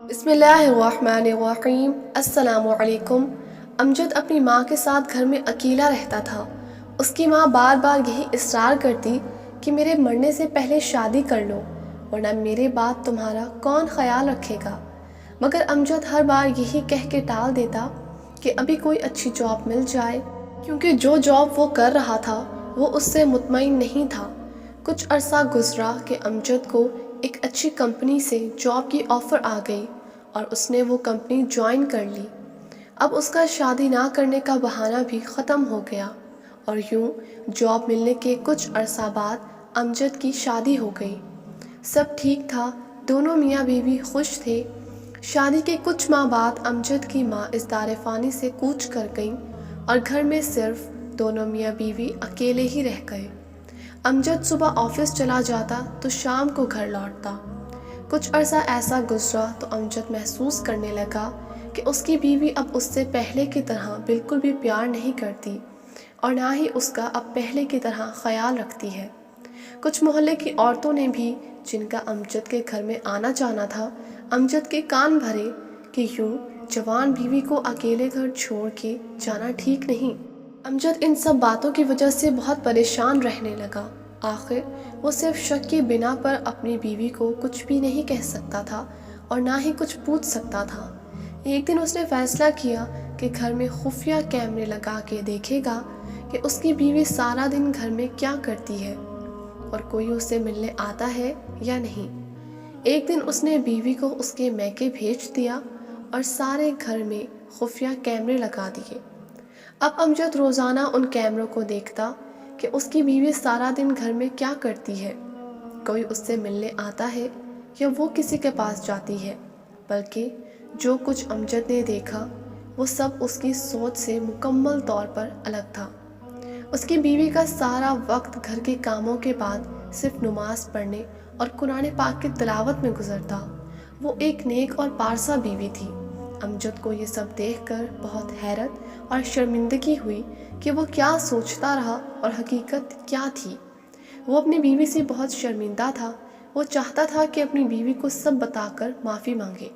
بسم اللہ الرحمن الرحیم۔ السلام علیکم۔ امجد اپنی ماں کے ساتھ گھر میں اکیلا رہتا تھا۔ اس کی ماں بار بار یہی اصرار کرتی کہ میرے مرنے سے پہلے شادی کر لو، ورنہ میرے بعد تمہارا کون خیال رکھے گا؟ مگر امجد ہر بار یہی کہہ کے ٹال دیتا کہ ابھی کوئی اچھی جاب مل جائے، کیونکہ جو جاب وہ کر رہا تھا وہ اس سے مطمئن نہیں تھا۔ کچھ عرصہ گزرا کہ امجد کو ایک اچھی کمپنی سے جاب کی آفر آ گئی اور اس نے وہ کمپنی جوائن کر لی۔ اب اس کا شادی نہ کرنے کا بہانہ بھی ختم ہو گیا، اور یوں جاب ملنے کے کچھ عرصہ بعد امجد کی شادی ہو گئی۔ سب ٹھیک تھا، دونوں میاں بیوی خوش تھے۔ شادی کے کچھ ماہ بعد امجد کی ماں اس دار فانی سے کوچ کر گئیں اور گھر میں صرف دونوں میاں بیوی اکیلے ہی رہ گئے۔ امجد صبح آفس چلا جاتا تو شام کو گھر لوٹتا۔ کچھ عرصہ ایسا گزرا تو امجد محسوس کرنے لگا کہ اس کی بیوی اب اس سے پہلے کی طرح بالکل بھی پیار نہیں کرتی، اور نہ ہی اس کا اب پہلے کی طرح خیال رکھتی ہے۔ کچھ محلے کی عورتوں نے بھی، جن کا امجد کے گھر میں آنا جانا تھا، امجد کے کان بھرے کہ یوں جوان بیوی کو اکیلے گھر چھوڑ کے جانا ٹھیک نہیں۔ امجد ان سب باتوں کی وجہ سے بہت پریشان رہنے لگا۔ آخر وہ صرف شک کی بنا پر اپنی بیوی کو کچھ بھی نہیں کہہ سکتا تھا اور نہ ہی کچھ پوچھ سکتا تھا۔ ایک دن اس نے فیصلہ کیا کہ گھر میں خفیہ کیمرے لگا کے دیکھے گا کہ اس کی بیوی سارا دن گھر میں کیا کرتی ہے اور کوئی اسے ملنے آتا ہے یا نہیں۔ ایک دن اس نے بیوی کو اس کے میکے بھیج دیا اور سارے گھر میں خفیہ کیمرے لگا دیے۔ اب امجد روزانہ ان کیمروں کو دیکھتا کہ اس کی بیوی سارا دن گھر میں کیا کرتی ہے، کوئی اس سے ملنے آتا ہے یا وہ کسی کے پاس جاتی ہے۔ بلکہ جو کچھ امجد نے دیکھا وہ سب اس کی سوچ سے مکمل طور پر الگ تھا۔ اس کی بیوی کا سارا وقت گھر کے کاموں کے بعد صرف نماز پڑھنے اور قرآن پاک کی تلاوت میں گزرتا۔ وہ ایک نیک اور پارسا بیوی تھی۔ امجد کو یہ سب دیکھ کر بہت حیرت اور شرمندگی ہوئی کہ وہ کیا سوچتا رہا اور حقیقت کیا تھی۔ وہ اپنی بیوی سے بہت شرمندہ تھا۔ وہ چاہتا تھا کہ اپنی بیوی کو سب بتا کر معافی مانگے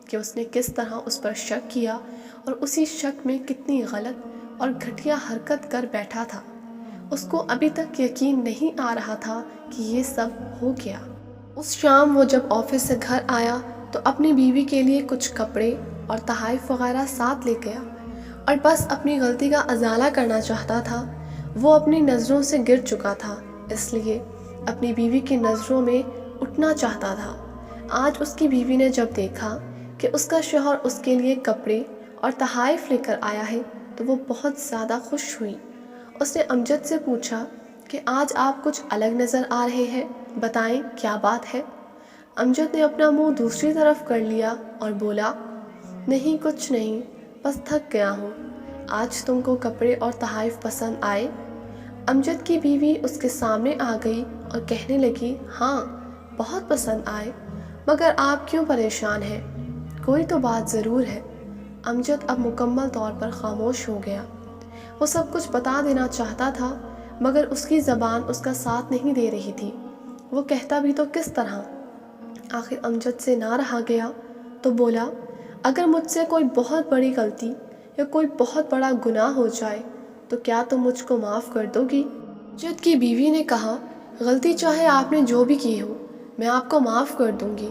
کہ اس نے کس طرح اس پر شک کیا اور اسی شک میں کتنی غلط اور گھٹیا حرکت کر بیٹھا تھا۔ اس کو ابھی تک یقین نہیں آ رہا تھا کہ یہ سب ہو گیا۔ اس شام وہ جب آفس سے گھر آیا تو اپنی بیوی کے لیے کچھ کپڑے اور تحائف وغیرہ ساتھ لے گیا اور بس اپنی غلطی کا ازالہ کرنا چاہتا تھا۔ وہ اپنی نظروں سے گر چکا تھا، اس لیے اپنی بیوی کی نظروں میں اٹھنا چاہتا تھا۔ آج اس کی بیوی نے جب دیکھا کہ اس کا شوہر اس کے لیے کپڑے اور تحائف لے کر آیا ہے تو وہ بہت زیادہ خوش ہوئی۔ اس نے امجد سے پوچھا کہ آج آپ کچھ الگ نظر آ رہے ہیں، بتائیں کیا بات ہے؟ امجد نے اپنا منہ دوسری طرف کر لیا اور بولا، نہیں کچھ نہیں، بس تھک گیا ہوں۔ آج تم کو کپڑے اور تحائف پسند آئے؟ امجد کی بیوی اس کے سامنے آ گئی اور کہنے لگی، ہاں بہت پسند آئے، مگر آپ کیوں پریشان ہیں؟ کوئی تو بات ضرور ہے۔ امجد اب مکمل طور پر خاموش ہو گیا۔ وہ سب کچھ بتا دینا چاہتا تھا مگر اس کی زبان اس کا ساتھ نہیں دے رہی تھی۔ وہ کہتا بھی تو کس طرح؟ آخر امجد سے نہ رہا گیا تو بولا، اگر مجھ سے کوئی بہت بڑی غلطی یا کوئی بہت بڑا گناہ ہو جائے تو کیا تم مجھ کو معاف کر دو گی؟ امجد کی بیوی نے کہا، غلطی چاہے آپ نے جو بھی کی ہو میں آپ کو معاف کر دوں گی،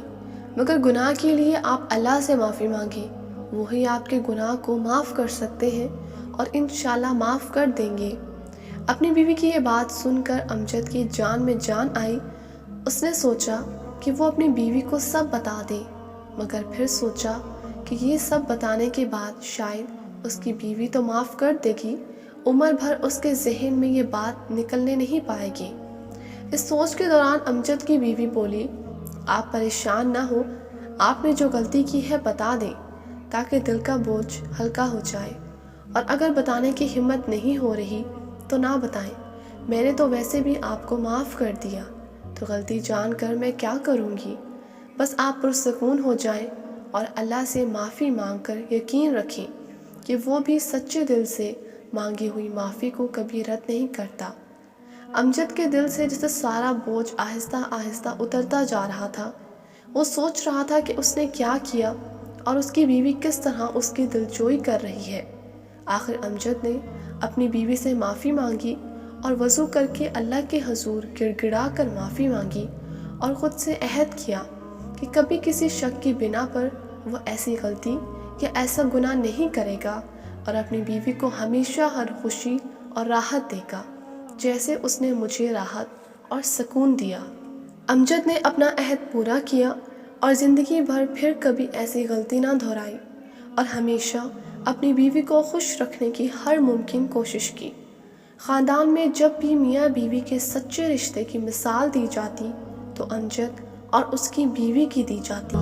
مگر گناہ کے لیے آپ اللہ سے معافی مانگیں، وہی آپ کے گناہ کو معاف کر سکتے ہیں اور انشاءاللہ معاف کر دیں گے۔ اپنی بیوی کی یہ بات سن کر امجد کی جان میں جان آئی۔ اس نے سوچا کہ وہ اپنی بیوی کو سب بتا دے، مگر پھر سوچا کہ یہ سب بتانے کے بعد شاید اس کی بیوی تو معاف کر دے گی، عمر بھر اس کے ذہن میں یہ بات نکلنے نہیں پائے گی۔ اس سوچ کے دوران امجد کی بیوی بولی، آپ پریشان نہ ہو، آپ نے جو غلطی کی ہے بتا دیں تاکہ دل کا بوجھ ہلکا ہو جائے، اور اگر بتانے کی ہمت نہیں ہو رہی تو نہ بتائیں، میں نے تو ویسے بھی آپ کو معاف کر دیا، تو غلطی جان کر میں کیا کروں گی؟ بس آپ پرسکون ہو جائیں اور اللہ سے معافی مانگ کر یقین رکھیں کہ وہ بھی سچے دل سے مانگی ہوئی معافی کو کبھی رد نہیں کرتا۔ امجد کے دل سے جیسے سارا بوجھ آہستہ آہستہ اترتا جا رہا تھا۔ وہ سوچ رہا تھا کہ اس نے کیا کیا اور اس کی بیوی کس طرح اس کی دلجوئی کر رہی ہے۔ آخر امجد نے اپنی بیوی سے معافی مانگی اور وضو کر کے اللہ کے حضور گڑ گڑا کر معافی مانگی اور خود سے عہد کیا کہ کبھی کسی شک کی بنا پر وہ ایسی غلطی یا ایسا گناہ نہیں کرے گا، اور اپنی بیوی کو ہمیشہ ہر خوشی اور راحت دے گا جیسے اس نے مجھے راحت اور سکون دیا۔ امجد نے اپنا عہد پورا کیا اور زندگی بھر پھر کبھی ایسی غلطی نہ دہرائی، اور ہمیشہ اپنی بیوی کو خوش رکھنے کی ہر ممکن کوشش کی۔ خاندان میں جب بھی میاں بیوی کے سچے رشتے کی مثال دی جاتی تو امجد اور اس کی بیوی کی دی جاتی۔